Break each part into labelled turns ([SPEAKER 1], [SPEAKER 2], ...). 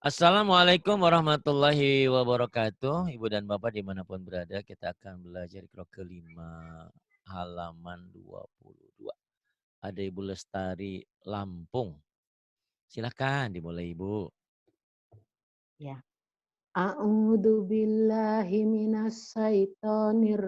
[SPEAKER 1] Assalamualaikum warahmatullahi wabarakatuh. Ibu dan Bapak dimanapun berada, kita akan belajar Iqra kelima halaman 22. Ada Ibu Lestari Lampung. Silahkan dimulai Ibu.
[SPEAKER 2] Ya. A'udzu billahi minasyaitonir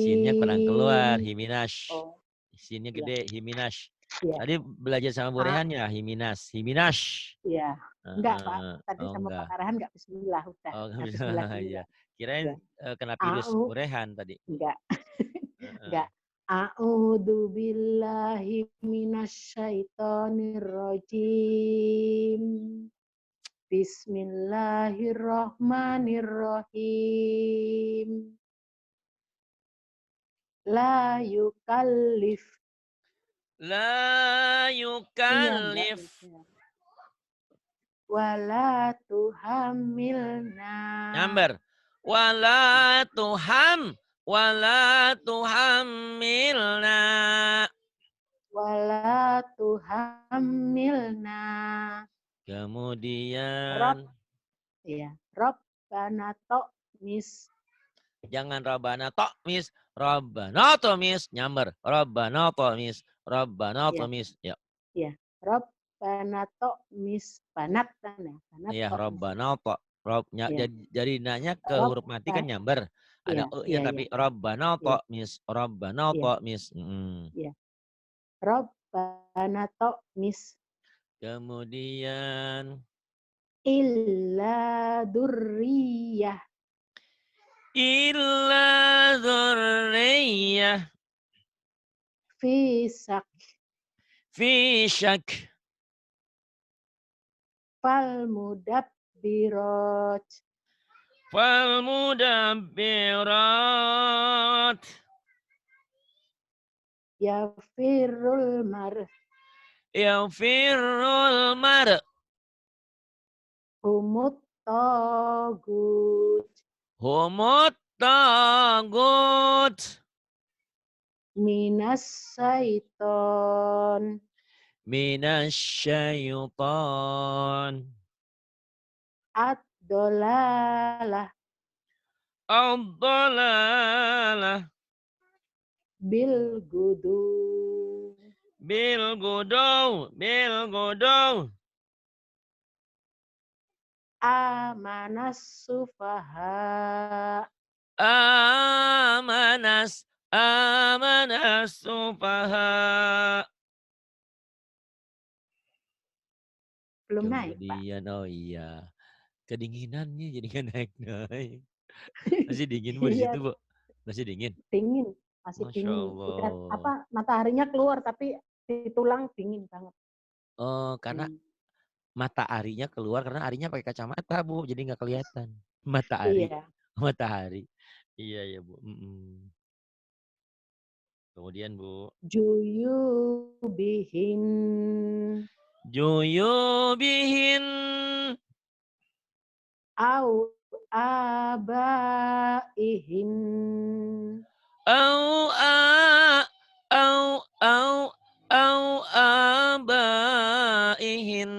[SPEAKER 1] Sinnya kurang keluar,
[SPEAKER 2] rajim.
[SPEAKER 1] Himinas.
[SPEAKER 2] Oh,
[SPEAKER 1] Sinnya
[SPEAKER 2] ya.
[SPEAKER 1] gede, Himinas.
[SPEAKER 2] Ya.
[SPEAKER 1] Tadi belajar sama Bu
[SPEAKER 2] A
[SPEAKER 1] Rehan ya, Himinas. Himinas.
[SPEAKER 2] ya. Enggak, Pak. Tadi
[SPEAKER 1] Oh
[SPEAKER 2] sama Pak
[SPEAKER 1] enggak.
[SPEAKER 2] Karahan enggak bismillah udah.
[SPEAKER 1] Oh
[SPEAKER 2] Enggak
[SPEAKER 1] enggak
[SPEAKER 2] bismillah
[SPEAKER 1] bisa. Iya.
[SPEAKER 2] duluan. Ya.
[SPEAKER 1] Kirain kena virus Bu
[SPEAKER 2] A'u
[SPEAKER 1] Rehan tadi.
[SPEAKER 2] enggak.
[SPEAKER 1] Heeh.
[SPEAKER 2] Enggak. A'udzu billahi minasyaitonir rajim. Bismillahirrahmanirrahim. La yukallif.
[SPEAKER 1] La
[SPEAKER 2] Iya, Mbak.
[SPEAKER 1] yukallif.
[SPEAKER 2] Ya. Wala tuhamilna.
[SPEAKER 1] Nyamber. Wala tuhammilna.
[SPEAKER 2] Wala tuhamilna. Rob,
[SPEAKER 1] Kemudian
[SPEAKER 2] ya. Robbana mis.
[SPEAKER 1] jangan Rabbana tomis. Nyamber. Rabbana
[SPEAKER 2] Ya,
[SPEAKER 1] tomis. Ya.
[SPEAKER 2] ya. Robbana mis. Banat kan ya. Banat
[SPEAKER 1] Ya,
[SPEAKER 2] mis.
[SPEAKER 1] Rabbana to.
[SPEAKER 2] Ya.
[SPEAKER 1] Jadi nanya ke huruf mati kan
[SPEAKER 2] Robba,
[SPEAKER 1] nyamber. Ada
[SPEAKER 2] ya,
[SPEAKER 1] e-nya
[SPEAKER 2] ya, ya,
[SPEAKER 1] tapi Rabbana
[SPEAKER 2] ya,
[SPEAKER 1] tomis. Rabbana
[SPEAKER 2] ya,
[SPEAKER 1] tomis.
[SPEAKER 2] ya. Robbana mis.
[SPEAKER 1] Kemudian
[SPEAKER 2] Illa durriyah.
[SPEAKER 1] illa dzurriyyah
[SPEAKER 2] Fisak.
[SPEAKER 1] fi syak
[SPEAKER 2] Fal mudabbirat.
[SPEAKER 1] fal mudabbirat
[SPEAKER 2] Yafirul
[SPEAKER 1] yafirrul mar
[SPEAKER 2] marhumut tagut.
[SPEAKER 1] humut tagut
[SPEAKER 2] Minas syaiton.
[SPEAKER 1] minasyaiton
[SPEAKER 2] Ad-dolalah.
[SPEAKER 1] ad-dhalalah
[SPEAKER 2] Bil gudu.
[SPEAKER 1] bil gudow
[SPEAKER 2] Amanas sufaha.
[SPEAKER 1] amanas sufaha.
[SPEAKER 2] Belum naik, Pak.
[SPEAKER 1] Kemudian, oh iya, kedinginannya jadi nggak naik-naik. Masih dingin Bu di situ
[SPEAKER 2] Iya,
[SPEAKER 1] Bu? Masih dingin?
[SPEAKER 2] dingin. Masih
[SPEAKER 1] Masya
[SPEAKER 2] dingin. Udah
[SPEAKER 1] Allah.
[SPEAKER 2] apa mataharinya keluar tapi di tulang dingin banget.
[SPEAKER 1] Oh, karena
[SPEAKER 2] Hmm.
[SPEAKER 1] mataharinya keluar karena arinya pakai kacamata Bu, jadi nggak kelihatan. Matahari,
[SPEAKER 2] Iya.
[SPEAKER 1] matahari. Iya ya Bu. Kemudian Bu,
[SPEAKER 2] Juyubihin.
[SPEAKER 1] juyubihin
[SPEAKER 2] Au abaihin.
[SPEAKER 1] au a au abaihin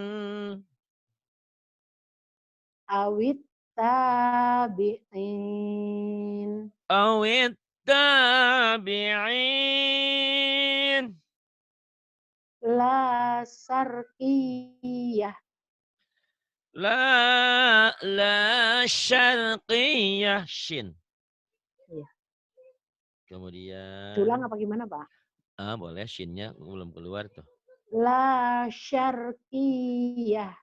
[SPEAKER 2] Awit tabi'in.
[SPEAKER 1] awit tabi'in
[SPEAKER 2] La sarqiyah.
[SPEAKER 1] la syarqiyah shin.
[SPEAKER 2] Iya. Diulang
[SPEAKER 1] Kemudian
[SPEAKER 2] apa gimana, Pak?
[SPEAKER 1] boleh shinnya belum keluar tuh.
[SPEAKER 2] La syarqiyah.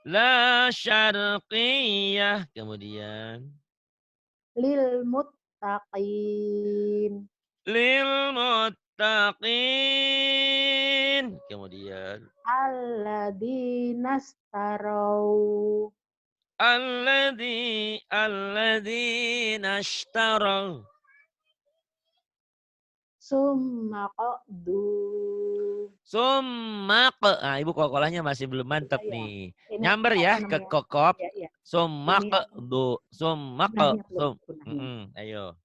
[SPEAKER 1] La syarqiyah. Kemudian
[SPEAKER 2] Lil muttaqin.
[SPEAKER 1] lil muttaqin. Kemudian
[SPEAKER 2] Alladzina
[SPEAKER 1] alladzina ashtaraw.
[SPEAKER 2] summa qadu.
[SPEAKER 1] Ibu kokolanya masih belum mantap
[SPEAKER 2] Ya,
[SPEAKER 1] nih.
[SPEAKER 2] ini
[SPEAKER 1] Nyamber ya
[SPEAKER 2] apa
[SPEAKER 1] ke
[SPEAKER 2] namanya?
[SPEAKER 1] kokop.
[SPEAKER 2] Ya, ya. Ini
[SPEAKER 1] Summaqdu.
[SPEAKER 2] gunahnya belum, gunahnya.
[SPEAKER 1] Ayo.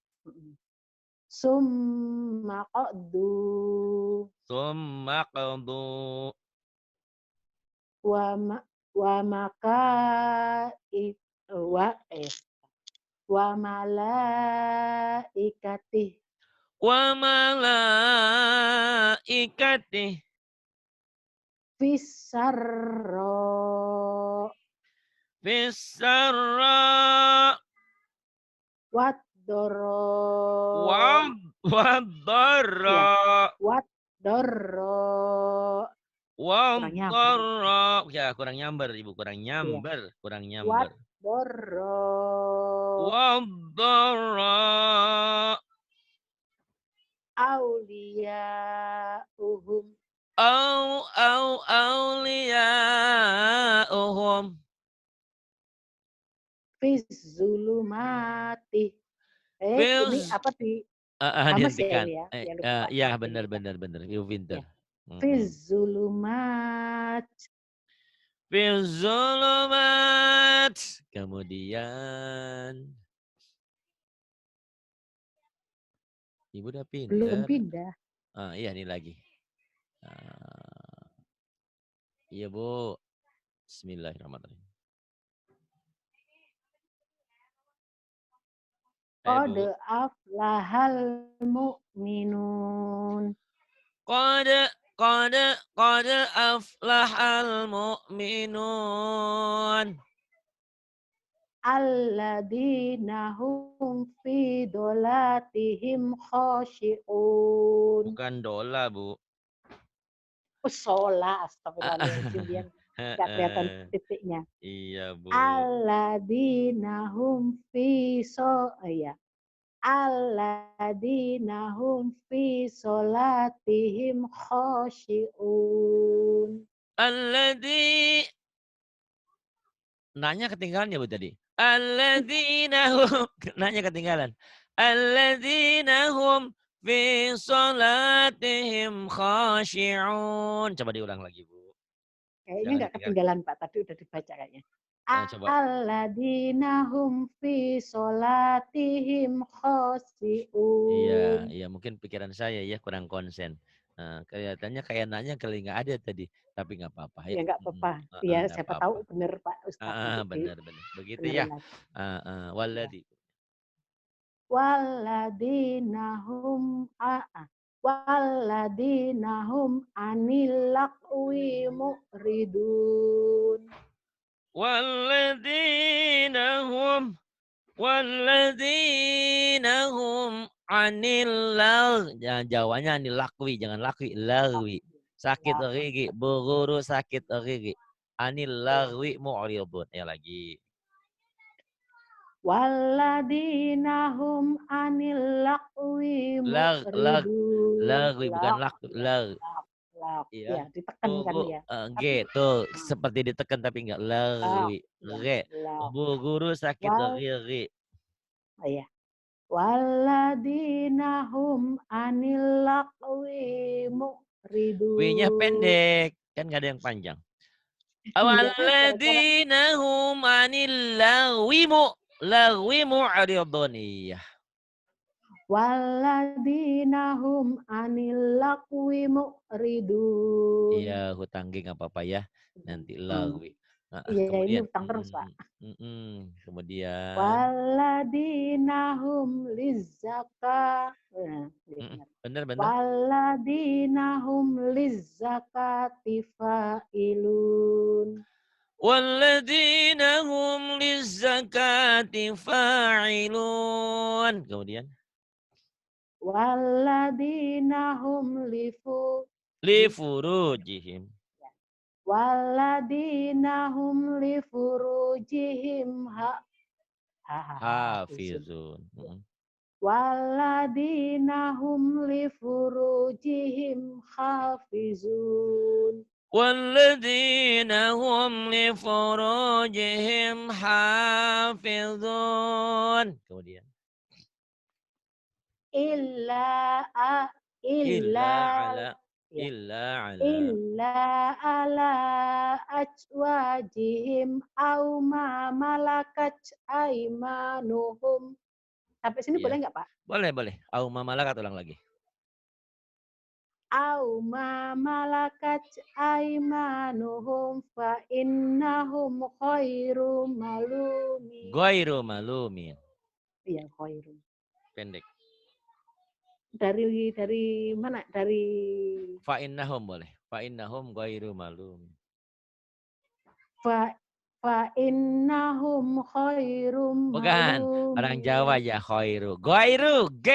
[SPEAKER 2] Summa qadu.
[SPEAKER 1] Summaqdu.
[SPEAKER 2] Wa ma wa maka wa malaikatih
[SPEAKER 1] Wa malaikatih.
[SPEAKER 2] fisarro
[SPEAKER 1] Fisarra.
[SPEAKER 2] wadoro ya
[SPEAKER 1] Waddarra.
[SPEAKER 2] wadoro kurang nyamber
[SPEAKER 1] Waddarra. Ya, kurang nyamber, Ibu. Kurang
[SPEAKER 2] ya
[SPEAKER 1] nyamber. Kurang nyamber.
[SPEAKER 2] wadoro
[SPEAKER 1] Waddarra.
[SPEAKER 2] aulia uhum
[SPEAKER 1] Awliya'uhum.
[SPEAKER 2] fizzulumati ini
[SPEAKER 1] Fils.
[SPEAKER 2] apa di kamus ya
[SPEAKER 1] Dihentikan.
[SPEAKER 2] ini ya yang lupa
[SPEAKER 1] Ya,
[SPEAKER 2] ini
[SPEAKER 1] benar,
[SPEAKER 2] kita
[SPEAKER 1] benar, benar. Ibu pinter.
[SPEAKER 2] ya fizzulumat
[SPEAKER 1] Fizzulumat. Kemudian. Ibu udah
[SPEAKER 2] belum
[SPEAKER 1] pinter.
[SPEAKER 2] pindah.
[SPEAKER 1] Iya, ini lagi. Iya, Bu. Bismillahirrahmanirrahim.
[SPEAKER 2] Qad
[SPEAKER 1] Bu.
[SPEAKER 2] aflahal mu'minun.
[SPEAKER 1] Qad aflahal mu'minun.
[SPEAKER 2] Alladzina hum fi dolatihim khashi'un.
[SPEAKER 1] Bukan dola, Bu.
[SPEAKER 2] Sholah, astagfirullahaladzim, biar nggak kelihatan titiknya.
[SPEAKER 1] Iya, Bu.
[SPEAKER 2] Alladzina hum fi ya. Alladzina hum fi solatihim khashi'un.
[SPEAKER 1] Alladzi. Nanya ketinggalan ya, Bu, tadi? Alladzina hum. Nanya ketinggalan. Alladzina hum fi salatihim khashi'un. Coba diulang lagi, Bu.
[SPEAKER 2] Kayaknya
[SPEAKER 1] Jangan
[SPEAKER 2] nggak
[SPEAKER 1] ditinggal.
[SPEAKER 2] ketinggalan, Pak. Tadi udah dibaca kayaknya.
[SPEAKER 1] Coba.
[SPEAKER 2] Alladzina hum fi solatihim khashi'un.
[SPEAKER 1] Iya, mungkin pikiran saya ya kurang konsen. Kelihatannya kayak nanya kali nggak ada tadi, tapi nggak apa-apa ya.
[SPEAKER 2] Ya nggak apa-apa. Ya
[SPEAKER 1] Nggak
[SPEAKER 2] siapa
[SPEAKER 1] apa-apa.
[SPEAKER 2] tahu benar Pak Ustadz nanti
[SPEAKER 1] Benar. Begitu ya.
[SPEAKER 2] benerin lagi. Ya.
[SPEAKER 1] Waladi.
[SPEAKER 2] Walladzina hum anil laqwi mu'ridun.
[SPEAKER 1] Walladzina hum anil Jawanya anil lakwi, jangan lakwi, lagwi. Sakit gigi, berguru sakit gigi. Anil lagwi mu'ridun. Ya lagi.
[SPEAKER 2] Walladzina hum anil laqwi mu'ridun.
[SPEAKER 1] Lagwi bukan
[SPEAKER 2] Ya,
[SPEAKER 1] Iya.
[SPEAKER 2] ditekan kan ya.
[SPEAKER 1] G tuh seperti ditekan tapi enggak lagwi.
[SPEAKER 2] Ya,
[SPEAKER 1] Re. Bu guru sakit gigi.
[SPEAKER 2] ya. Walladzina hum anil laqwi mu'ridun.
[SPEAKER 1] W-nya pendek, kan enggak ada yang panjang.
[SPEAKER 2] Iya,
[SPEAKER 1] Walladzina hum anil lagwi mu'ridun. Iya.
[SPEAKER 2] Walladzina hum anil laqwi mu'ridun.
[SPEAKER 1] Iya, hutang nggak apa-apa ya. Nanti lagwi.
[SPEAKER 2] Iya, ini
[SPEAKER 1] Kemudian
[SPEAKER 2] hutang terus, Pak.
[SPEAKER 1] kemudian
[SPEAKER 2] Walladzina hum lizzaka.
[SPEAKER 1] benar.
[SPEAKER 2] Walladzina hum lizzakati fa'ilun.
[SPEAKER 1] Walladzina hum lizzakati fa'ilun. Kemudian
[SPEAKER 2] Walladzina hum
[SPEAKER 1] lifurujihim.
[SPEAKER 2] Walladzina hum lifurujihim
[SPEAKER 1] Hafizun.
[SPEAKER 2] Walladzina hum lifurujihim hafizun.
[SPEAKER 1] Walladzina hum lifurujihim hafizun. Kemudian
[SPEAKER 2] Illa ala ajwajihim au ma malakat aimanuhum. Sampai sini boleh nggak, Pak?
[SPEAKER 1] Boleh. Au mamalakat ulang lagi.
[SPEAKER 2] au ma malakat aimanuhum fa innahum khairu malumin.
[SPEAKER 1] Ghairu malumin.
[SPEAKER 2] Iya, khairu.
[SPEAKER 1] Pendek.
[SPEAKER 2] Dari mana? Dari
[SPEAKER 1] Fa innahum boleh. Fa innahum ghairu malumin.
[SPEAKER 2] fa fa innahum khairum
[SPEAKER 1] Bukan. Orang Jawa
[SPEAKER 2] malumin.
[SPEAKER 1] ya khairu. Ghairu. G.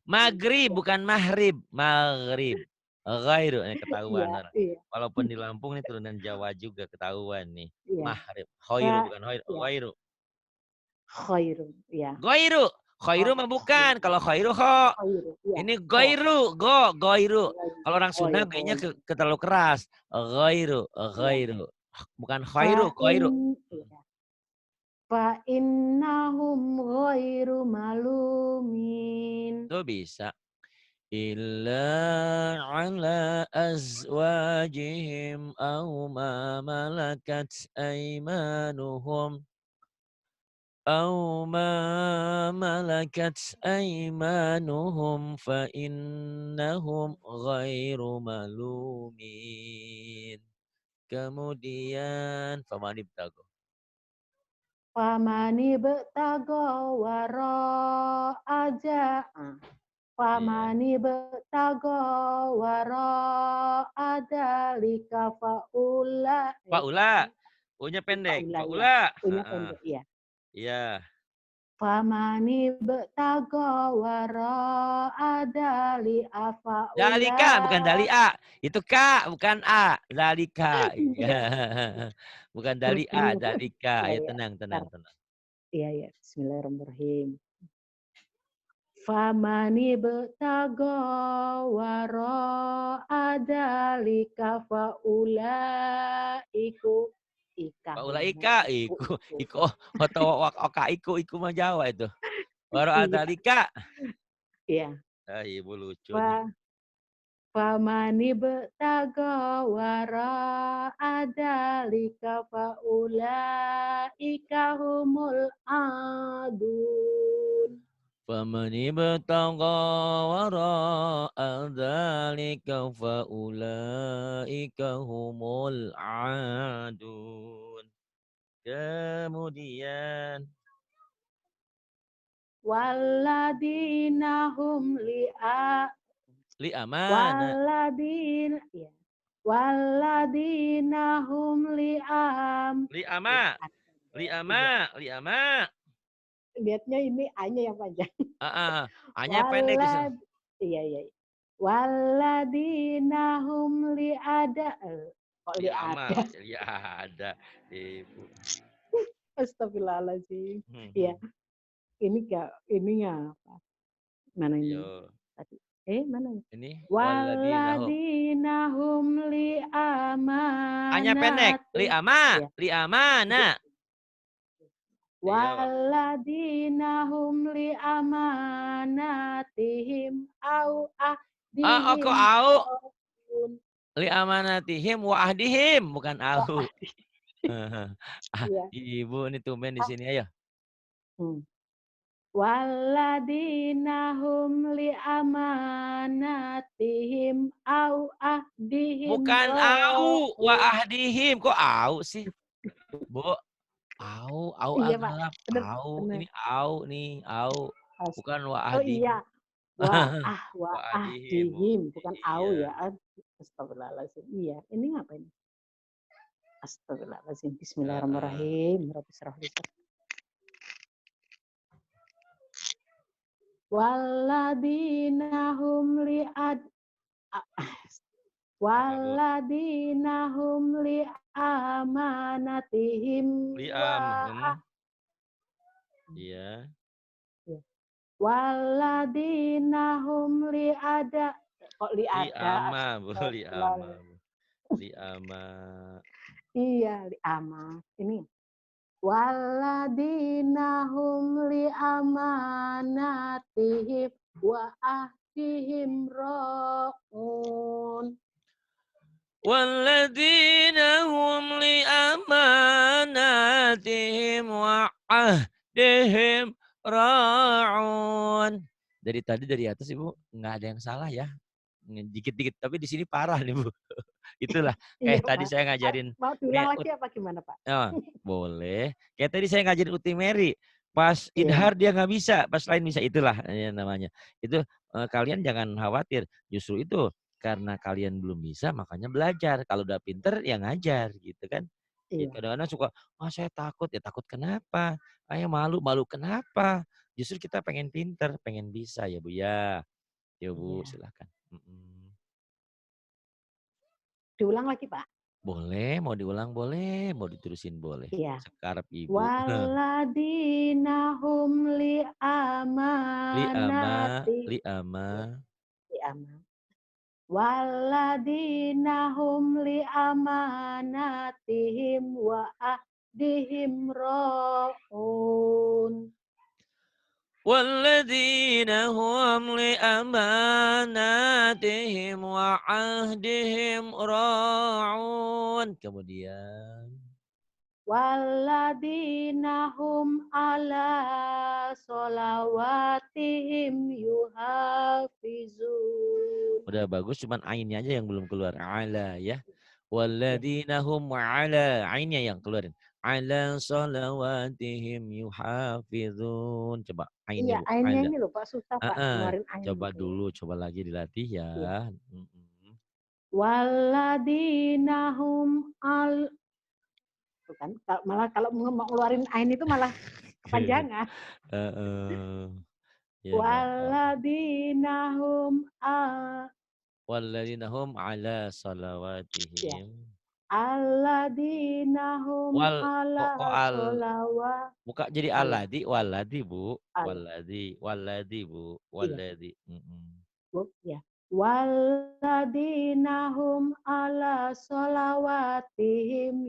[SPEAKER 1] Maghrib bukan mahrib. Maghrib. Ghairu. Ini ketahuan
[SPEAKER 2] Iya,
[SPEAKER 1] orang.
[SPEAKER 2] iya,
[SPEAKER 1] Walaupun di Lampung ini turunan Jawa juga ketahuan nih.
[SPEAKER 2] iya.
[SPEAKER 1] Mahrib. Khairu
[SPEAKER 2] Fa
[SPEAKER 1] bukan khairu.
[SPEAKER 2] ya,
[SPEAKER 1] Ghairu.
[SPEAKER 2] khairum, ya.
[SPEAKER 1] Ghairu. Khairu mah bukan. Kalau khairu kho.
[SPEAKER 2] Khairu, ya.
[SPEAKER 1] Ini
[SPEAKER 2] Oh,
[SPEAKER 1] ghairu. Ghairu. Kalau orang
[SPEAKER 2] oh
[SPEAKER 1] Sunda
[SPEAKER 2] ya,
[SPEAKER 1] G-nya
[SPEAKER 2] khairu.
[SPEAKER 1] terlalu keras. Ghairu.
[SPEAKER 2] Ya.
[SPEAKER 1] Ghairu. Bukan
[SPEAKER 2] Fa
[SPEAKER 1] khairu.
[SPEAKER 2] in
[SPEAKER 1] Ghairu.
[SPEAKER 2] ya. Fa innahum ghairu malumin.
[SPEAKER 1] Tuh bisa. Illa ala azwajihim aw ma malakat aymanuhum aw ma malakat aymanuhum fa innahum ghairu malumin. Kemudian faman ibtago.
[SPEAKER 2] Famani betago waro aja.
[SPEAKER 1] Iya.
[SPEAKER 2] Famani betago waro ada lika faula.
[SPEAKER 1] Faula. U-nya pendek.
[SPEAKER 2] Faula ya.
[SPEAKER 1] Faula.
[SPEAKER 2] Punya
[SPEAKER 1] Heeh.
[SPEAKER 2] pendek ya.
[SPEAKER 1] Iya.
[SPEAKER 2] Famani betago waro ada li
[SPEAKER 1] Dalika
[SPEAKER 2] afaula.
[SPEAKER 1] bukan dali A. Itu K bukan A. Dalika.
[SPEAKER 2] Iya.
[SPEAKER 1] Bukan dali A,
[SPEAKER 2] Berbingung.
[SPEAKER 1] dalika.
[SPEAKER 2] Iya,
[SPEAKER 1] Ayo
[SPEAKER 2] iya.
[SPEAKER 1] tenang,
[SPEAKER 2] Bentar.
[SPEAKER 1] tenang, tenang.
[SPEAKER 2] Iya, iya. Bismillahirrahmanirrahim. Famani betago waro adalika faula iku
[SPEAKER 1] Faula
[SPEAKER 2] ikahumul
[SPEAKER 1] ika
[SPEAKER 2] iku
[SPEAKER 1] iku
[SPEAKER 2] iku.
[SPEAKER 1] iku atau oka iku mah Jawa itu. Baru
[SPEAKER 2] Iya,
[SPEAKER 1] adalika.
[SPEAKER 2] iya.
[SPEAKER 1] Ah, ibu lucu nih.
[SPEAKER 2] Fa famani betago waro adalika faula ikahumul adun.
[SPEAKER 1] Faman ibtagha wara'a dzalika faulaika humul adun. Kemudian
[SPEAKER 2] Waladina hum li'a
[SPEAKER 1] li amana.
[SPEAKER 2] waladina ya. Waladina hum li'am
[SPEAKER 1] Li ama. Li ama.
[SPEAKER 2] iya.
[SPEAKER 1] Li ama.
[SPEAKER 2] Lihatnya ini A-nya yang panjang.
[SPEAKER 1] Ah, hanya pendek di sana.
[SPEAKER 2] Walad iya iya. Waladina hum li'ada kok
[SPEAKER 1] Li ama.
[SPEAKER 2] li'ada.
[SPEAKER 1] Li ada. Ibu.
[SPEAKER 2] Astagfirullahaladzim. Iya,
[SPEAKER 1] Mhm.
[SPEAKER 2] ini enggak ininya apa? Mana ini?
[SPEAKER 1] Yo.
[SPEAKER 2] Tadi. Mana ya?
[SPEAKER 1] Ini waladinahum.
[SPEAKER 2] Waladina hum li
[SPEAKER 1] Hanya pendek. Li
[SPEAKER 2] amanati.
[SPEAKER 1] ama.
[SPEAKER 2] Ya.
[SPEAKER 1] Li amana. Yo.
[SPEAKER 2] Waladina hum li amanatihim au
[SPEAKER 1] Ah, oh, kok
[SPEAKER 2] ahdihim
[SPEAKER 1] au?
[SPEAKER 2] raun.
[SPEAKER 1] Li amanatihim wa ahdihim. Bukan au. Ah,
[SPEAKER 2] Iya.
[SPEAKER 1] ibu ini tumben di sini ayo.
[SPEAKER 2] Hmm. Waladina hum li amanatihim au ahdihim
[SPEAKER 1] Bukan au wa
[SPEAKER 2] raun.
[SPEAKER 1] ahdihim. Kok au sih? Bu, au
[SPEAKER 2] Iya, Pak.
[SPEAKER 1] agalap.
[SPEAKER 2] Benar,
[SPEAKER 1] Au,
[SPEAKER 2] benar.
[SPEAKER 1] ini au nih, au. Bukan wa
[SPEAKER 2] Oh
[SPEAKER 1] ahdihim.
[SPEAKER 2] iya, wa
[SPEAKER 1] Wa ahdihim, Bu.
[SPEAKER 2] dihim bukan au
[SPEAKER 1] Iya.
[SPEAKER 2] ya. Astagfirullahaladzim. Iya, ini ngapain? Astagfirullahaladzim.
[SPEAKER 1] Heeh.
[SPEAKER 2] Bismillahirrahmanirrahim. Rabbi shrah li sadri. Waladina hum li ad
[SPEAKER 1] Apa, Bu?
[SPEAKER 2] waladina hum li amanatihim
[SPEAKER 1] Liam.
[SPEAKER 2] wa
[SPEAKER 1] Iya.
[SPEAKER 2] waladina hum li ada kok li
[SPEAKER 1] Li
[SPEAKER 2] ada
[SPEAKER 1] ama, Bu. Li ama,
[SPEAKER 2] astagfirullah.
[SPEAKER 1] Bu. Li ama.
[SPEAKER 2] Iya, li ama. Ini waladina hum li amanatihim wa ahdihim raun.
[SPEAKER 1] Walladzina hum li amanatihim wa ahdihim ra'un. Dari tadi dari atas Ibu nggak ada yang salah ya. dikit-dikit, tapi di sini parah nih Bu. Itulah
[SPEAKER 2] Iya,
[SPEAKER 1] kayak tadi
[SPEAKER 2] Pak.
[SPEAKER 1] saya ngajarin
[SPEAKER 2] Mau diulang
[SPEAKER 1] kayak
[SPEAKER 2] lagi apa gimana, Pak?
[SPEAKER 1] oh, boleh. Kayak tadi saya ngajarin Uti Mary, pas
[SPEAKER 2] Iya,
[SPEAKER 1] idhar dia nggak bisa, pas lain bisa. Itulah namanya. Itu kalian jangan khawatir. Justru itu karena kalian belum bisa makanya belajar. Kalau udah pinter ya ngajar gitu kan. Ya,
[SPEAKER 2] iya,
[SPEAKER 1] kadang-kadang suka, saya takut. Ya takut kenapa? Malu, malu kenapa? Justru kita pengen pinter, pengen bisa ya Bu ya. Ya Bu,
[SPEAKER 2] iya.
[SPEAKER 1] silakan. Mm-mm.
[SPEAKER 2] Diulang lagi, Pak?
[SPEAKER 1] Boleh, mau diulang boleh, mau diterusin boleh.
[SPEAKER 2] Iya.
[SPEAKER 1] Sekarang Ibu.
[SPEAKER 2] Waladina hum li amanati
[SPEAKER 1] Li ama.
[SPEAKER 2] ya, li aman. Waladina hum li amanatihim wa ahdihim ra'un.
[SPEAKER 1] والذين هم لأماناتهم وعهدهم راعون. Kemudian.
[SPEAKER 2] Waladina hum ala solawatihim yuhafizun.
[SPEAKER 1] Udah bagus, cuman ainnya aja yang belum keluar. Ala ya.
[SPEAKER 2] Ya.
[SPEAKER 1] Walladzina hum ala. Ainnya yang keluarin. Ala salawatihim yuhafizun. Coba ainnya
[SPEAKER 2] Iya,
[SPEAKER 1] Bu.
[SPEAKER 2] ainnya
[SPEAKER 1] Ala.
[SPEAKER 2] ini loh Pak, susah Pak ngeluarin ain
[SPEAKER 1] Coba
[SPEAKER 2] itu.
[SPEAKER 1] dulu, coba lagi dilatih ya.
[SPEAKER 2] Iya.
[SPEAKER 1] Mm-mm.
[SPEAKER 2] Waladina hum al bukan malah kalau mau ngeluarin ain itu malah kepanjangan.
[SPEAKER 1] Heeh. Ya nggak apa-apa.
[SPEAKER 2] Waladina hum a
[SPEAKER 1] Walladzina hum ala
[SPEAKER 2] ya.
[SPEAKER 1] salawatihim.
[SPEAKER 2] Alladina hum
[SPEAKER 1] Wal kok kok
[SPEAKER 2] ala
[SPEAKER 1] al
[SPEAKER 2] sholawat
[SPEAKER 1] buka jadi
[SPEAKER 2] al
[SPEAKER 1] aladi, waladi Bu.
[SPEAKER 2] al
[SPEAKER 1] Waladi Bu.
[SPEAKER 2] iya
[SPEAKER 1] Waladi. Mm-mm.
[SPEAKER 2] bu ya. Waladina hum ala sholawatihim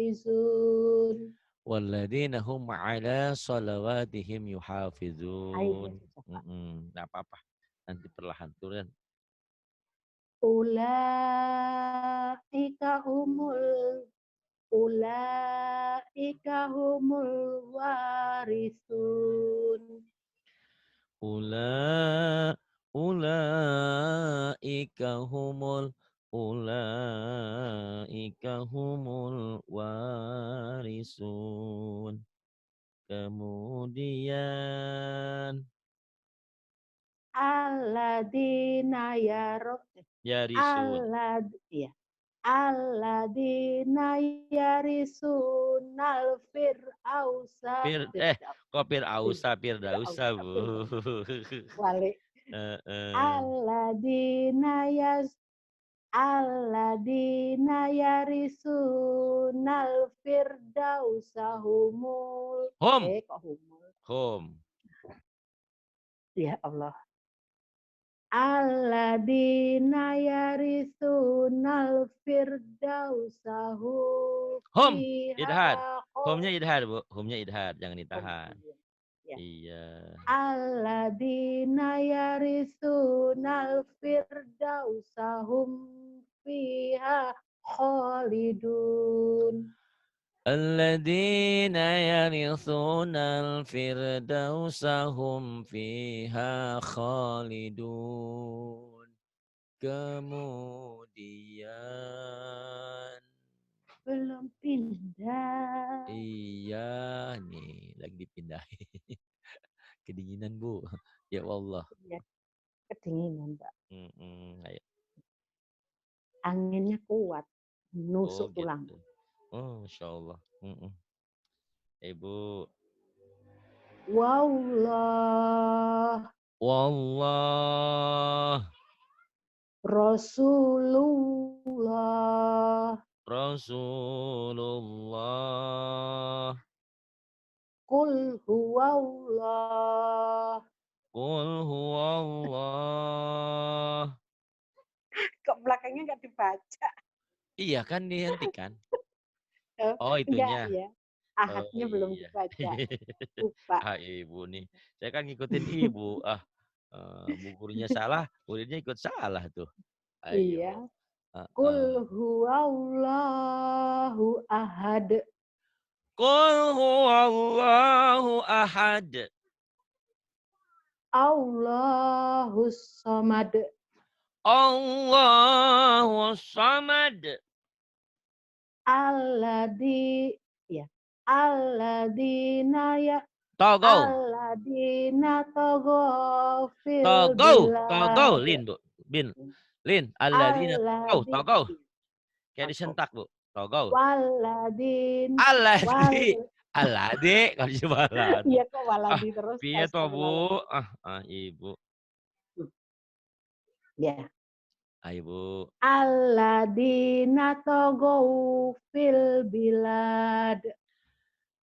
[SPEAKER 2] yuhafizun.
[SPEAKER 1] Walladzina hum ala salawatihim
[SPEAKER 2] Ainnya
[SPEAKER 1] yuhafizun.
[SPEAKER 2] susah Pak.
[SPEAKER 1] Mm-mm. Nggak apa-apa. Nanti perlahan turun.
[SPEAKER 2] Ulaika humul Ulaika humul warisun.
[SPEAKER 1] Ula ulaika humul warisun. Kemudian
[SPEAKER 2] Alladzina
[SPEAKER 1] yarisun.
[SPEAKER 2] allad ya. Alladzina yarisunal fir'ausa
[SPEAKER 1] Fir
[SPEAKER 2] firdaus
[SPEAKER 1] kok Fir'ausa,
[SPEAKER 2] firdaus
[SPEAKER 1] Firdausa Bu.
[SPEAKER 2] firdaus wali
[SPEAKER 1] Heeh.
[SPEAKER 2] alladzina yas alladzina yarisunal firdausa humul
[SPEAKER 1] Hum,
[SPEAKER 2] kok humul
[SPEAKER 1] hum.
[SPEAKER 2] ya Allah. Alladzina yarisunal firdausahu
[SPEAKER 1] Hum,
[SPEAKER 2] fiha
[SPEAKER 1] idhar. Humnya idhar Bu, humnya idhar, jangan
[SPEAKER 2] khalidun.
[SPEAKER 1] ditahan.
[SPEAKER 2] Ya.
[SPEAKER 1] Iya.
[SPEAKER 2] Alladzina yarisunal firdausahum fiha khalidun.
[SPEAKER 1] Alladzina yarithunal firdausa hum fiha khalidun. Kemudian
[SPEAKER 2] Belum pindah.
[SPEAKER 1] iya nih lagi dipindahin. Kedinginan Bu. Ya Allah.
[SPEAKER 2] Ya, kedinginan, Pak.
[SPEAKER 1] Ayo.
[SPEAKER 2] Anginnya kuat.
[SPEAKER 1] Oh
[SPEAKER 2] Nusuk tulang.
[SPEAKER 1] gitu. Oh, Masya Allah. Ibu.
[SPEAKER 2] Wallah
[SPEAKER 1] Wallah.
[SPEAKER 2] Rasulullah
[SPEAKER 1] Rasulullah.
[SPEAKER 2] Kul huwallah.
[SPEAKER 1] Qul huwallah.
[SPEAKER 2] Kok belakangnya nggak dibaca?
[SPEAKER 1] Iya kan dihentikan.
[SPEAKER 2] Oh,
[SPEAKER 1] Oh
[SPEAKER 2] enggak
[SPEAKER 1] itunya.
[SPEAKER 2] ya.
[SPEAKER 1] Oh
[SPEAKER 2] Ahadnya belum
[SPEAKER 1] iya.
[SPEAKER 2] dibaca. Lupa.
[SPEAKER 1] Ibu nih. Saya kan ngikutin ibu. Bu gurunya salah, muridnya ikut salah tuh. Ayo.
[SPEAKER 2] Iya. Kul
[SPEAKER 1] Heeh.
[SPEAKER 2] huwallahu ahad.
[SPEAKER 1] Qul huwallahu ahad.
[SPEAKER 2] Allahus samad.
[SPEAKER 1] Allahus samad.
[SPEAKER 2] Alladzi ya. Alladzina ya
[SPEAKER 1] Togau.
[SPEAKER 2] alladzina taghaw fil
[SPEAKER 1] Togau. Togau.
[SPEAKER 2] bilad.
[SPEAKER 1] Lin, Bu. Bin. Lin. Alladzina togau.
[SPEAKER 2] Alladzi
[SPEAKER 1] Togau. Kayak
[SPEAKER 2] taghaw.
[SPEAKER 1] disentak, Bu. Togau.
[SPEAKER 2] Walladzin wal
[SPEAKER 1] Alladzi. Alladzi. Kalau coba alladzi.
[SPEAKER 2] iya kok
[SPEAKER 1] Ah,
[SPEAKER 2] waladi terus
[SPEAKER 1] piye to,
[SPEAKER 2] astagfirullah.
[SPEAKER 1] Bu? Ibu.
[SPEAKER 2] Ya.
[SPEAKER 1] Ayo, Bu.
[SPEAKER 2] Alladzina taghaw fil bilad.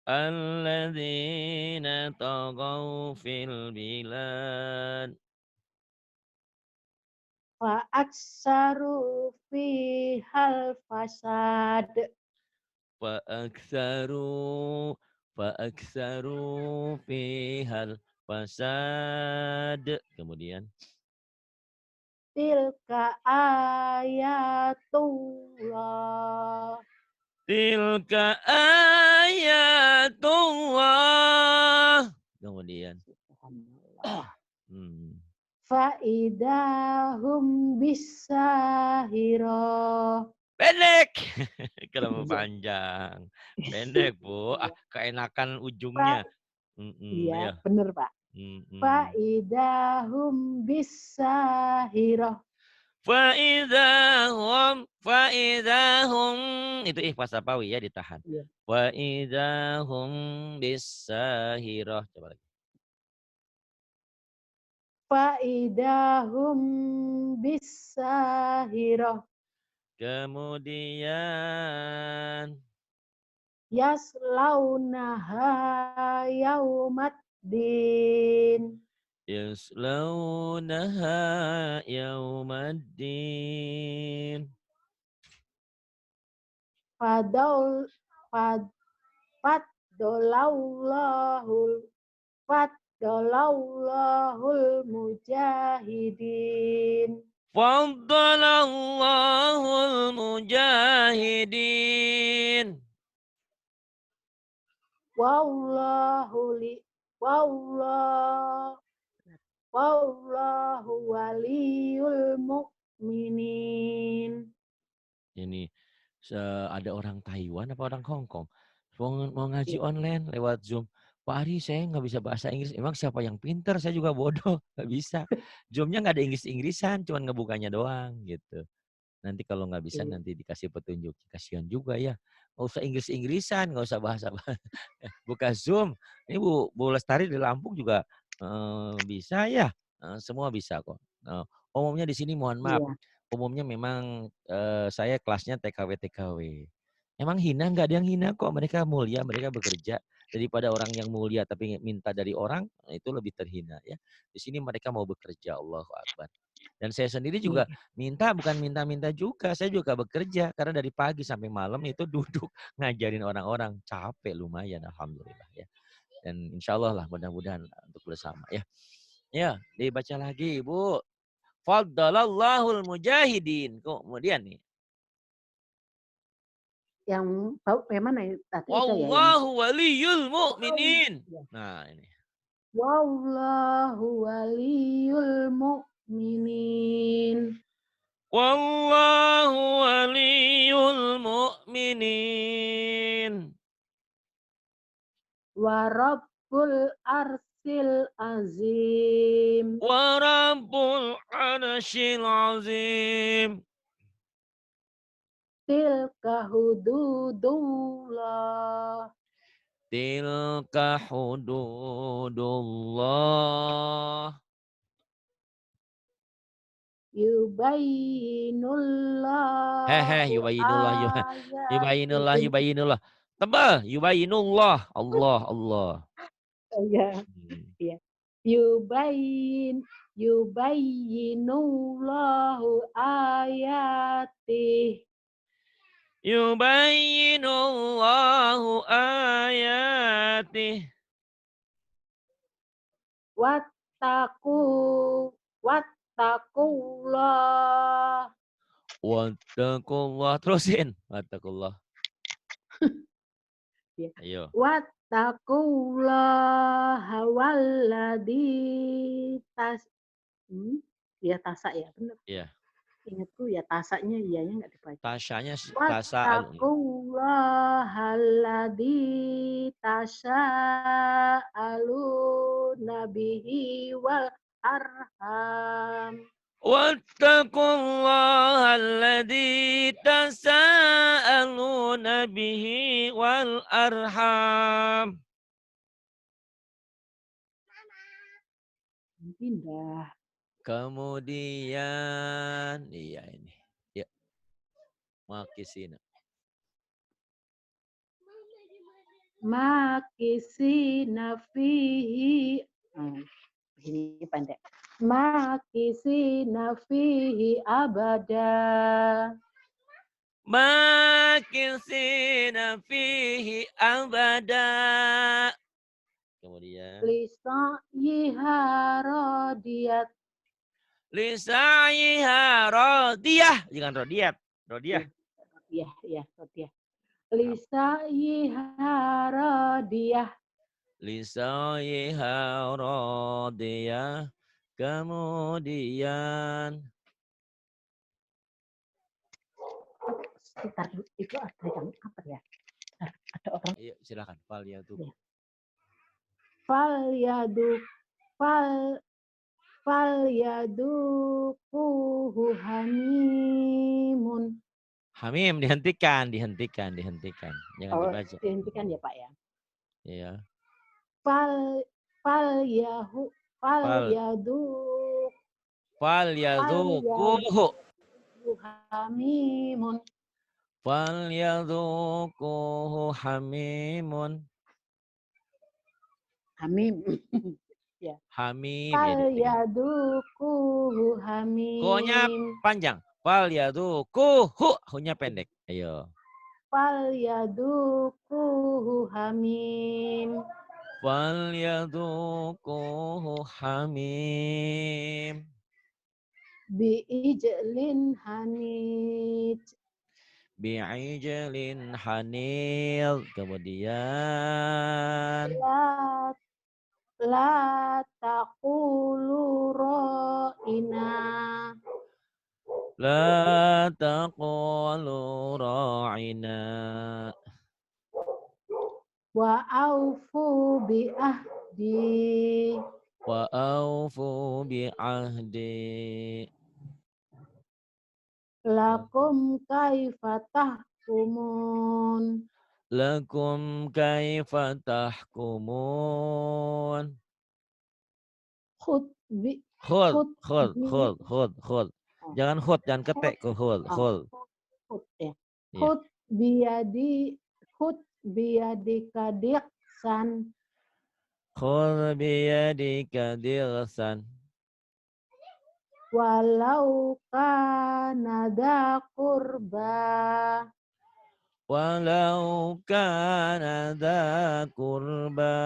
[SPEAKER 1] Alladzina taghaw fil bilad.
[SPEAKER 2] Fa aksaru fihal fasad.
[SPEAKER 1] Fa'aktsaru fihal fasad. Kemudian
[SPEAKER 2] Tilka ayatullah.
[SPEAKER 1] tilka ayatullah. Kemudian hmm.
[SPEAKER 2] Faidahum bisahiro.
[SPEAKER 1] Pendek. Kalau
[SPEAKER 2] Iya.
[SPEAKER 1] panjang. Pendek, Bu.
[SPEAKER 2] Iya.
[SPEAKER 1] Keenakan
[SPEAKER 2] Fa,
[SPEAKER 1] ujungnya.
[SPEAKER 2] iya,
[SPEAKER 1] Ya.
[SPEAKER 2] bener Pak. Faidahum bisahiro.
[SPEAKER 1] Fa'idahum itu ikhfa sapawi ya ditahan.
[SPEAKER 2] Iya.
[SPEAKER 1] Fa'idahum bisahirah. Coba lagi.
[SPEAKER 2] Faidahum bisahiro.
[SPEAKER 1] Kemudian
[SPEAKER 2] Yaslaunaha yaumaddin.
[SPEAKER 1] yaslaunaha yaumaddin.
[SPEAKER 2] Fadaul fad faddalallahul faddalallahul mujahidin.
[SPEAKER 1] Faddalallahul mujahidin.
[SPEAKER 2] Wallahu li wallahu wallahu waliyul mu'minin.
[SPEAKER 1] Ini ada orang Taiwan apa orang Hong Kong mau ngaji
[SPEAKER 2] Iya.
[SPEAKER 1] online lewat Zoom. Pak Ari, saya nggak bisa bahasa Inggris. Emang siapa yang pinter? Saya juga bodoh, nggak bisa. Zoom-nya nggak ada Inggris-Inggrisan, cuman ngebukanya doang gitu. Nanti kalau nggak bisa
[SPEAKER 2] Iya.
[SPEAKER 1] nanti dikasih petunjuk. Kasihan juga ya. Nggak usah Inggris-Inggrisan, nggak usah bahasa. Buka Zoom. Ini Bu Lestari di Lampung juga bisa ya. Semua bisa kok. Umumnya di sini mohon maaf.
[SPEAKER 2] Iya.
[SPEAKER 1] Umumnya memang saya kelasnya TKW. Emang hina? Nggak ada yang hina kok. Mereka mulia, mereka bekerja. Daripada orang yang mulia tapi minta dari orang, itu lebih terhina ya. Di sini mereka mau bekerja, Allahu Akbar. Dan saya sendiri juga
[SPEAKER 2] Iya.
[SPEAKER 1] bukan minta-minta juga. Saya juga bekerja karena dari pagi sampai malam itu duduk ngajarin orang-orang. Capek lumayan, alhamdulillah ya. Dan insya Allah lah mudah-mudahan untuk bersama ya. Ya, dibaca lagi, Bu. Faddalallahu mujahidin. Kemudian nih.
[SPEAKER 2] Yang mana ya tadi itu ya yang
[SPEAKER 1] Wallahu waliyul mu'minin.
[SPEAKER 2] iya.
[SPEAKER 1] Nah, ini.
[SPEAKER 2] Wallahu waliyul mu'minin.
[SPEAKER 1] Wallahu waliyul mu'minin.
[SPEAKER 2] Wa rabbul arsil azim.
[SPEAKER 1] Wa rabbul arsyil azim.
[SPEAKER 2] Tilka hududullah.
[SPEAKER 1] Tilka hududullah.
[SPEAKER 2] Yubayyinullahu ayatihi.
[SPEAKER 1] Yubayinullah. Tebal. Yubayinullah. Allah.
[SPEAKER 2] Iya, iya. Yubayyinullahu ayatihi.
[SPEAKER 1] Yubayinullahu ayatih.
[SPEAKER 2] Wattaqullah.
[SPEAKER 1] Wattaqullah. Terusin. Wattaqullah. Ayo.
[SPEAKER 2] Wattaqullah walladzi ya tasak ya benar.
[SPEAKER 1] Iya.
[SPEAKER 2] ingatku ya tasanya iyanya nggak dibaca.
[SPEAKER 1] Tasanya tasa
[SPEAKER 2] Wattaqullahalladzi tasaaluna bihi wal arham.
[SPEAKER 1] Wattaqullaha alladzi tasaaluna bihi wal arham.
[SPEAKER 2] Pindah.
[SPEAKER 1] Kemudian iya ini. Ya, makisina.
[SPEAKER 2] Makisina fihi. Ini pendek. Makisina fihi abada.
[SPEAKER 1] Makisina fihi abada. Kemudian
[SPEAKER 2] Lisa'iha radiyat.
[SPEAKER 1] Lisaiha radiyah. Jangan rodiyat. Rodiyah.
[SPEAKER 2] Iya, radiyah. Lisa'iha radiyah.
[SPEAKER 1] Lisaiha radiyah. Kemudian
[SPEAKER 2] Sekitar itu ada yang apa ya? Ada orang.
[SPEAKER 1] Iya, silakan. Fal yaduk.
[SPEAKER 2] Ya. Fal yadukuhu hamimun.
[SPEAKER 1] Hamim dihentikan. Jangan dibaca.
[SPEAKER 2] Dihentikan ya Pak ya.
[SPEAKER 1] Iya.
[SPEAKER 2] Fal
[SPEAKER 1] Falyaduquhu.
[SPEAKER 2] Hamimun.
[SPEAKER 1] Falyaduquhu hamimun.
[SPEAKER 2] Hamim. Ya.
[SPEAKER 1] Hamim.
[SPEAKER 2] Falyaduquhu hamim.
[SPEAKER 1] Ko-nya panjang. Falyaduquhu. Hu-nya pendek. Ayo.
[SPEAKER 2] Falyaduquhu hamim.
[SPEAKER 1] Falyaduquhu hamim.
[SPEAKER 2] Bi'ijlin hanid.
[SPEAKER 1] Bi'ijlin hanil. Kemudian
[SPEAKER 2] La taqulu ra'ina.
[SPEAKER 1] La taqulu ra'ina.
[SPEAKER 2] Wa aufu bi ahdi.
[SPEAKER 1] Wa aufu bi'ahdi.
[SPEAKER 2] Lakum kaifa tahkumun.
[SPEAKER 1] Lakum kaifa tahkumun.
[SPEAKER 2] Khud.
[SPEAKER 1] Jangan khud, jangan ketek ke khud.
[SPEAKER 2] Ya. Khud biyadika diqsan.
[SPEAKER 1] Khud biyadika diqsan.
[SPEAKER 2] Walau kana dha qurba.
[SPEAKER 1] Walau kana dha qurba.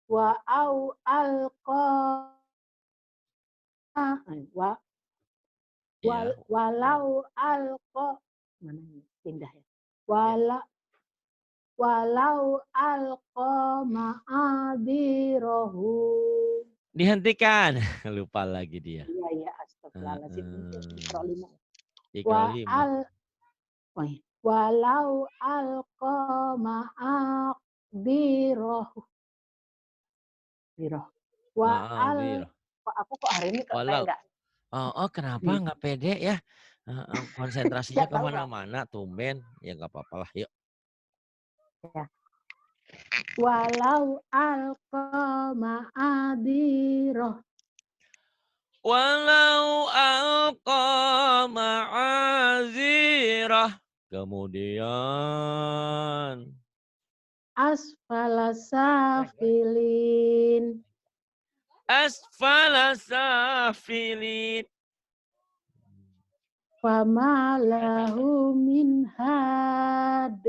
[SPEAKER 2] Wa au alqa. Walau alqa. Mana ini? Pindah ya. Walau alqa ma'adirahu.
[SPEAKER 1] Dihentikan. Lupa lagi dia.
[SPEAKER 2] Iya, astagfirullahaladzim. Walau alqa ma'adirahu. Aku kok hari ini kayak enggak.
[SPEAKER 1] Kenapa enggak pede ya? Konsentrasinya kemana-mana, tumben. Ya enggak apa-apa lah, yuk.
[SPEAKER 2] Ya. Walau alqa ma'adirahu.
[SPEAKER 1] Walau alqa ma'azirah. Kemudian
[SPEAKER 2] asfala safilin.
[SPEAKER 1] Asfala safilin.
[SPEAKER 2] Fama lahu min had.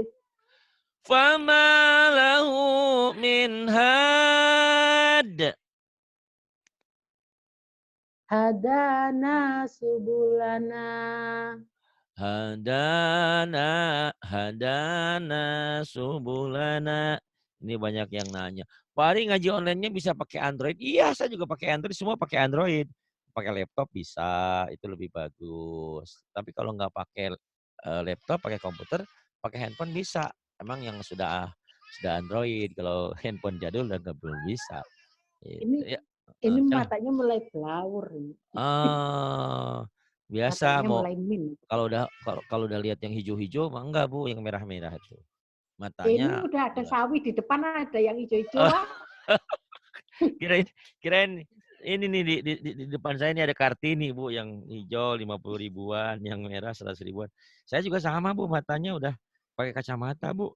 [SPEAKER 1] Fama lahu min had.
[SPEAKER 2] Hadana subulana.
[SPEAKER 1] Hadana subulana. Ini banyak yang nanya. Pak Ari ngaji online-nya bisa pakai Android? Iya, saya juga pakai Android. Semua pakai Android. pakai laptop bisa, itu lebih bagus. Tapi kalau nggak pakai laptop, pakai komputer, pakai handphone bisa. Emang yang sudah Android, kalau handphone jadul udah belum bisa.
[SPEAKER 2] Ini
[SPEAKER 1] Gitu ya.
[SPEAKER 2] ini
[SPEAKER 1] Silahkan.
[SPEAKER 2] matanya mulai blawur ini.
[SPEAKER 1] Biasa
[SPEAKER 2] Matanya
[SPEAKER 1] mau
[SPEAKER 2] mulai min.
[SPEAKER 1] kalau udah lihat yang hijau-hijau mah enggak Bu, yang merah-merah itu.
[SPEAKER 2] Ini
[SPEAKER 1] Matanya
[SPEAKER 2] udah ada
[SPEAKER 1] jelas.
[SPEAKER 2] sawi di depan, ada yang hijau-hijau.
[SPEAKER 1] Oh, kirain kirain ini nih di depan saya ini ada Kartini Bu, yang hijau 50 ribuan, yang merah 100 ribuan. Saya juga sama Bu, matanya udah pakai kacamata Bu.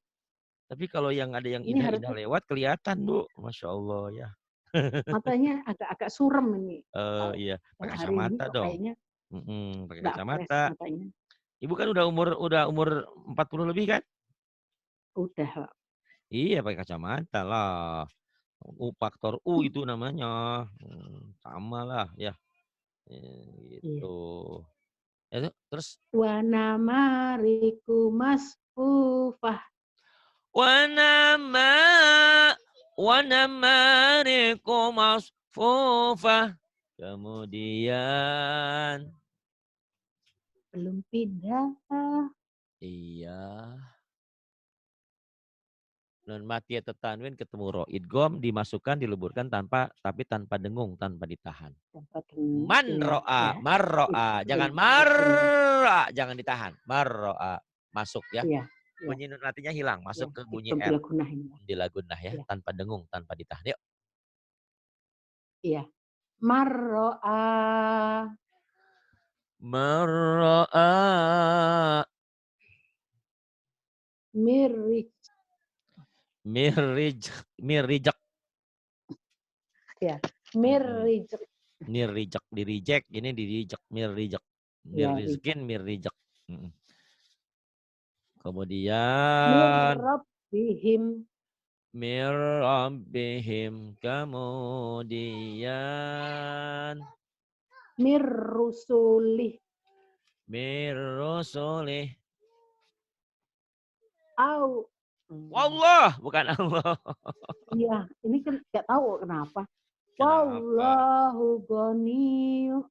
[SPEAKER 1] Tapi kalau yang ada yang
[SPEAKER 2] Ini
[SPEAKER 1] indah-indah
[SPEAKER 2] harusnya
[SPEAKER 1] lewat kelihatan Bu, Masya Allah ya.
[SPEAKER 2] matanya agak-agak surem ini. Kalau
[SPEAKER 1] Iya, pakai
[SPEAKER 2] hari ini
[SPEAKER 1] kacamata
[SPEAKER 2] kok
[SPEAKER 1] dong.
[SPEAKER 2] kayaknya
[SPEAKER 1] Pakai
[SPEAKER 2] nggak fresh
[SPEAKER 1] kacamata.
[SPEAKER 2] matanya.
[SPEAKER 1] Ibu kan udah umur 40 lebih kan?
[SPEAKER 2] Udah,
[SPEAKER 1] Iya, pakai kacamata lah. Faktor U itu namanya. Sama lah ya.
[SPEAKER 2] iya.
[SPEAKER 1] Gitu. Ya, terus
[SPEAKER 2] Wa namariku masfufah.
[SPEAKER 1] wanama wanamariku masfufah. Kemudian
[SPEAKER 2] Belum pindah.
[SPEAKER 1] iya, nun mati atau tanwin ketemu ro. Idgom dimasukkan dileburkan tapi tanpa dengung, tanpa ditahan.
[SPEAKER 2] Dapat
[SPEAKER 1] Man
[SPEAKER 2] ya,
[SPEAKER 1] ro'a,
[SPEAKER 2] ya.
[SPEAKER 1] marro'a, jangan
[SPEAKER 2] Benar.
[SPEAKER 1] marra, jangan ditahan. Marro'a, masuk ya.
[SPEAKER 2] Iya, iya,
[SPEAKER 1] Bunyi nun nantinya hilang,
[SPEAKER 2] iya.
[SPEAKER 1] masuk ke bunyi
[SPEAKER 2] Ikram
[SPEAKER 1] R.
[SPEAKER 2] bila gunahin.
[SPEAKER 1] Di lagunah ya,
[SPEAKER 2] Iya,
[SPEAKER 1] tanpa dengung, tanpa ditahan. Yuk.
[SPEAKER 2] iya. Marro'a
[SPEAKER 1] Marro'a,
[SPEAKER 2] mirij.
[SPEAKER 1] mirij, mirijak.
[SPEAKER 2] Ya, mirij.
[SPEAKER 1] Mirijak, dirijek, ini dirijek, mirijak.
[SPEAKER 2] Ya, rijak.
[SPEAKER 1] Mirizkin, mirijak. Kemudian
[SPEAKER 2] Mirrabbihim.
[SPEAKER 1] mir rabbihim, kemudian
[SPEAKER 2] Mirrusulih.
[SPEAKER 1] mir rusulih.
[SPEAKER 2] Au.
[SPEAKER 1] Wallah, bukan Allah.
[SPEAKER 2] Iya, ini kan nggak tahu kenapa.
[SPEAKER 1] Kenapa?
[SPEAKER 2] Wallahu ghaniyyu.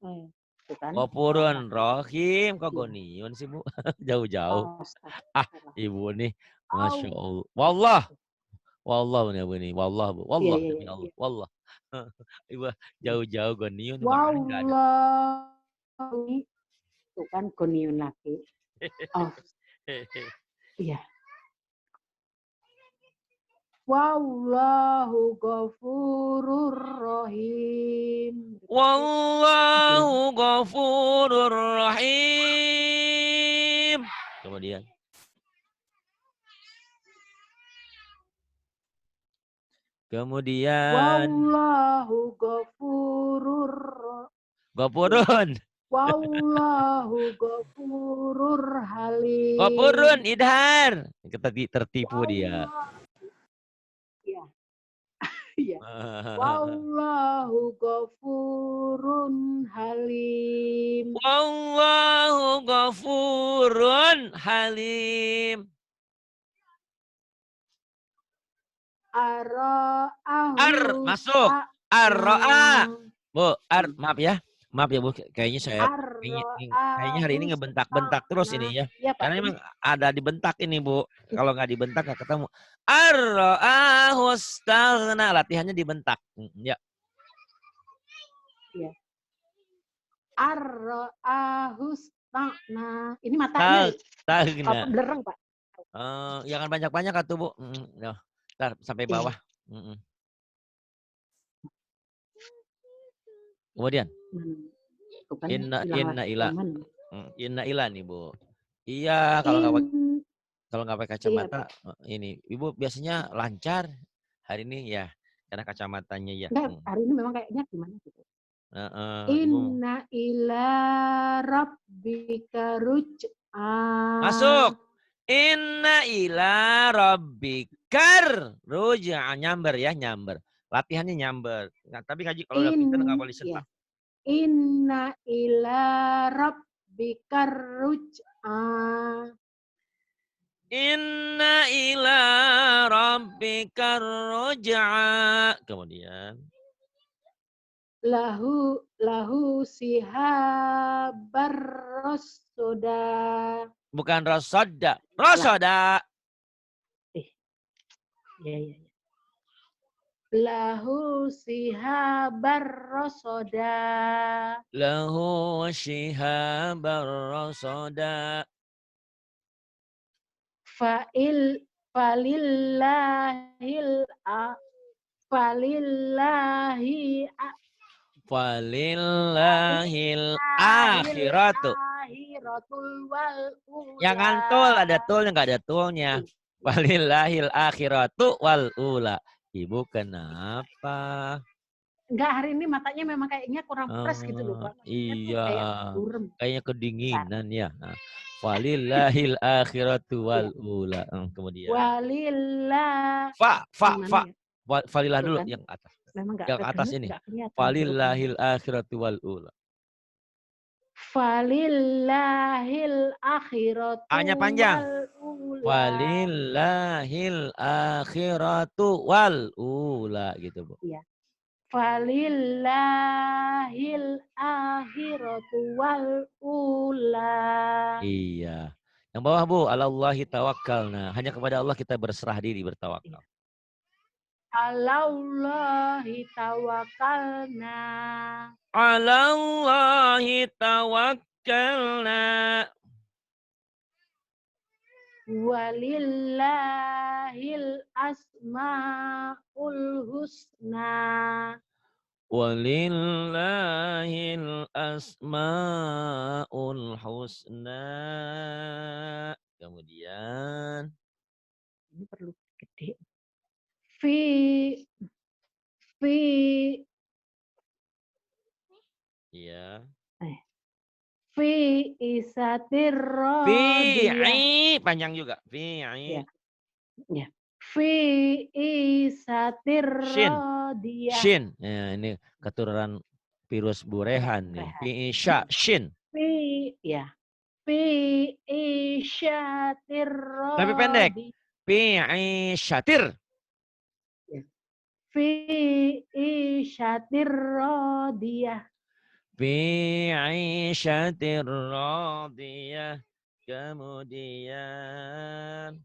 [SPEAKER 2] Itu kan salah.
[SPEAKER 1] Gopurun rohim, kok
[SPEAKER 2] Iya.
[SPEAKER 1] goniun sih Bu? Jauh-jauh. Ah,
[SPEAKER 2] Astagfirullah.
[SPEAKER 1] ibu nih, masya
[SPEAKER 2] Au.
[SPEAKER 1] Allah. Wallah, wallah nih Bu nih, wallah Bu,
[SPEAKER 2] Iya,
[SPEAKER 1] wallah
[SPEAKER 2] iya,
[SPEAKER 1] demi Allah,
[SPEAKER 2] iya.
[SPEAKER 1] wallah. Ibu
[SPEAKER 2] Iya.
[SPEAKER 1] jauh-jauh goniun mana nggak ada.
[SPEAKER 2] Wallahu. Itu kan ghaniyun lagi. Oh, iya. Wallahu ghafurur rahim.
[SPEAKER 1] Wallahu ghafurur rahim. Kemudian
[SPEAKER 2] Wallahu ghafurur ya.
[SPEAKER 1] Gopurun.
[SPEAKER 2] Wallahu ghafurur
[SPEAKER 1] Gopurun
[SPEAKER 2] halim.
[SPEAKER 1] idhar. Kita tertipu dia.
[SPEAKER 2] Wallahu ya. Iya. Wallahu ghafurun halim.
[SPEAKER 1] Wallahu ghafurun halim.
[SPEAKER 2] Ara'ahu
[SPEAKER 1] Masuk. Ar-ra'a.
[SPEAKER 2] sta'na.
[SPEAKER 1] Bu, maaf ya. Maaf ya Bu, kayaknya kayaknya hari ini
[SPEAKER 2] Ara'ahu
[SPEAKER 1] ngebentak-bentak terus
[SPEAKER 2] sta'na.
[SPEAKER 1] ini ya.
[SPEAKER 2] Ya Pak,
[SPEAKER 1] Karena
[SPEAKER 2] ini
[SPEAKER 1] memang ada dibentak ini Bu. Kalau nggak dibentak nggak ketemu. Ar-ra'ahu staghna. Latihannya dibentak. Ya.
[SPEAKER 2] ya. Ara'ahu sta'na. Ini matanya
[SPEAKER 1] Stagna.
[SPEAKER 2] belereng Pak.
[SPEAKER 1] Jangan banyak-banyak atuh Bu. Ya. Ntar sampai
[SPEAKER 2] Iya.
[SPEAKER 1] bawah. Kemudian.
[SPEAKER 2] Tuh kan
[SPEAKER 1] Inna
[SPEAKER 2] hilang
[SPEAKER 1] inna
[SPEAKER 2] lagi.
[SPEAKER 1] ila.
[SPEAKER 2] Yang mana?
[SPEAKER 1] Inna ila nih Bu. Iya, kalau nggak pakai
[SPEAKER 2] Iya
[SPEAKER 1] kacamata
[SPEAKER 2] Pak.
[SPEAKER 1] ini. Ibu biasanya lancar hari ini ya karena kacamatanya ya.
[SPEAKER 2] Enggak, hari ini memang kayaknya gimana gitu.
[SPEAKER 1] Ibu
[SPEAKER 2] Inna ila rabbika ruj'a.
[SPEAKER 1] masuk. Inna ila rabbikar ruj'a, nyamber ya, nyamber. Latihannya nyamber. Nah, tapi ngaji kalau udah pintar nggak boleh
[SPEAKER 2] Ya.
[SPEAKER 1] setak.
[SPEAKER 2] Inna ila rabbika ruj'a.
[SPEAKER 1] Inna ila rabbikar ruj'a. Kemudian
[SPEAKER 2] lahu sihabar rasoda.
[SPEAKER 1] Bukan rasoda.
[SPEAKER 2] Lah,
[SPEAKER 1] Rasoda.
[SPEAKER 2] ya, ya, ya. Lahu sihabar rasoda.
[SPEAKER 1] Lahu shihabar rasoda.
[SPEAKER 2] Falillahil falillahi
[SPEAKER 1] Walillahil
[SPEAKER 2] walillahil
[SPEAKER 1] akhiratu.
[SPEAKER 2] akhiratul wal
[SPEAKER 1] Yang
[SPEAKER 2] ula.
[SPEAKER 1] antul ada tulnya, nggak ada tulnya. Walillahil akhiratu wal ula. Ibu kenapa?
[SPEAKER 2] Enggak, hari ini matanya memang kayaknya kurang fresh gitu loh, Pak. Maksudnya tuh
[SPEAKER 1] Iya,
[SPEAKER 2] kayak burem.
[SPEAKER 1] kayaknya
[SPEAKER 2] Bentar.
[SPEAKER 1] kedinginan ya. Nah, walillahil akhiratu wal
[SPEAKER 2] Iya.
[SPEAKER 1] ula. Kemudian
[SPEAKER 2] Walillah.
[SPEAKER 1] fa.
[SPEAKER 2] Gimana ya?
[SPEAKER 1] Falilah
[SPEAKER 2] Tuh
[SPEAKER 1] dulu
[SPEAKER 2] kan.
[SPEAKER 1] yang atas.
[SPEAKER 2] Memang
[SPEAKER 1] Yang atas ini.
[SPEAKER 2] enggak kelihatan hurufnya.
[SPEAKER 1] Walillahil akhiratu wal ula.
[SPEAKER 2] Falillahil akhiratu
[SPEAKER 1] A-nya panjang.
[SPEAKER 2] wal ula.
[SPEAKER 1] Walillahil akhiratu wal ula gitu, Bu.
[SPEAKER 2] Iya. Falillahil akhiratu wal ula.
[SPEAKER 1] Iya. Yang bawah, Bu, alallahi tawakkalna. Hanya kepada Allah kita berserah diri,
[SPEAKER 2] Iya.
[SPEAKER 1] bertawakal.
[SPEAKER 2] Alallahi tawakkalna.
[SPEAKER 1] Alallahi tawakkalna.
[SPEAKER 2] Walillahil asmaul husna.
[SPEAKER 1] Walillahil asma'ul husna. Kemudian.
[SPEAKER 2] Ini perlu gede. Fi
[SPEAKER 1] Iya.
[SPEAKER 2] fi isatir radiyah.
[SPEAKER 1] Fi'i. Panjang juga. Fi'i.
[SPEAKER 2] Ya. Ya. Fi isatir
[SPEAKER 1] Shin.
[SPEAKER 2] radiyah.
[SPEAKER 1] Shin. Ya, ini keturunan virus Burehan nih. Fi'i sya. Shin.
[SPEAKER 2] Fi ya. Fi isyatir
[SPEAKER 1] Tapi pendek.
[SPEAKER 2] radiyah.
[SPEAKER 1] Fi'i syatir.
[SPEAKER 2] Fi isyatir radiyah.
[SPEAKER 1] Fi'i syatir radiyah. Kemudian.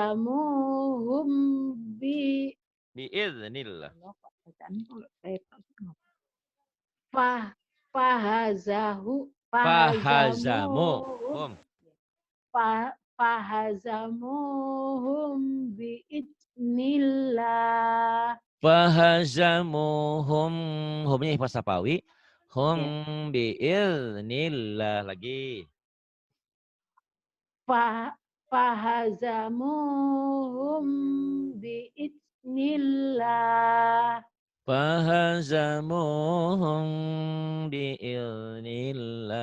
[SPEAKER 2] Fahazamuhum
[SPEAKER 1] Biiznillah. Fahazamuhum.
[SPEAKER 2] Fahazamuhum biidznillah.
[SPEAKER 1] Fahazamuhum. Humnya ihfaz sapawi. Hum biiznillah. Lagi.
[SPEAKER 2] Fahazamuhum biidznillah.
[SPEAKER 1] Fahazamuhum biiznillah.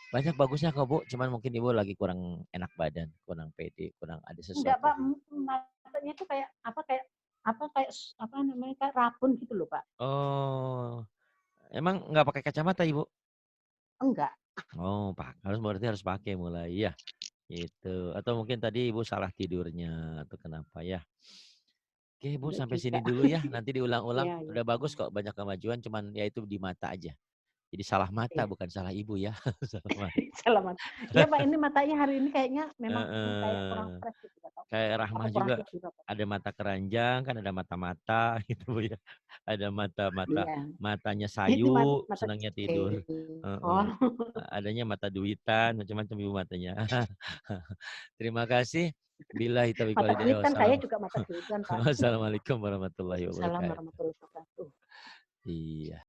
[SPEAKER 1] Banyak bagusnya kok, Bu. Cuman mungkin Ibu lagi kurang enak badan, kurang pede, kurang ada
[SPEAKER 2] Enggak,
[SPEAKER 1] sesuatu.
[SPEAKER 2] Pak. Matanya itu kayak apa namanya, kayak rabun gitu loh, Pak.
[SPEAKER 1] Oh. Emang nggak pakai kacamata, Ibu?
[SPEAKER 2] Enggak.
[SPEAKER 1] Oh, Pak. Berarti harus pakai mulai ya. Gitu. Atau mungkin tadi Ibu salah tidurnya atau kenapa ya. Oke, Bu,
[SPEAKER 2] Enggak
[SPEAKER 1] sampai
[SPEAKER 2] juga.
[SPEAKER 1] sini dulu ya. Nanti diulang-ulang.
[SPEAKER 2] Ya,
[SPEAKER 1] Udah bagus kok, banyak kemajuan. Cuman ya itu di mata aja. Jadi salah mata,
[SPEAKER 2] Iya.
[SPEAKER 1] bukan salah Ibu ya. Salah mata.
[SPEAKER 2] Selamat. Ya, Pak, ini matanya hari ini kayaknya memang kayak kurang
[SPEAKER 1] Heeh.
[SPEAKER 2] fresh gitu, Pak.
[SPEAKER 1] Kayak
[SPEAKER 2] Apa
[SPEAKER 1] Rahmah
[SPEAKER 2] kurang
[SPEAKER 1] juga
[SPEAKER 2] tidur apa?
[SPEAKER 1] ada mata keranjang, kan ada mata-mata gitu, Bu ya. Ada mata-mata,
[SPEAKER 2] Iya.
[SPEAKER 1] matanya
[SPEAKER 2] Itu
[SPEAKER 1] sayu,
[SPEAKER 2] mata
[SPEAKER 1] senangnya tidur. Heeh.
[SPEAKER 2] Oh.
[SPEAKER 1] Adanya mata duitan, macam-macam Ibu matanya. Terima kasih. Billahi taufiq wal
[SPEAKER 2] Mata
[SPEAKER 1] hidayah.
[SPEAKER 2] duit kan saya juga mata duitan, Pak.
[SPEAKER 1] Wassalamualaikum warahmatullahi
[SPEAKER 2] Waalaikumsalam
[SPEAKER 1] wabarakatuh.
[SPEAKER 2] warahmatullahi wabarakatuh.
[SPEAKER 1] Iya.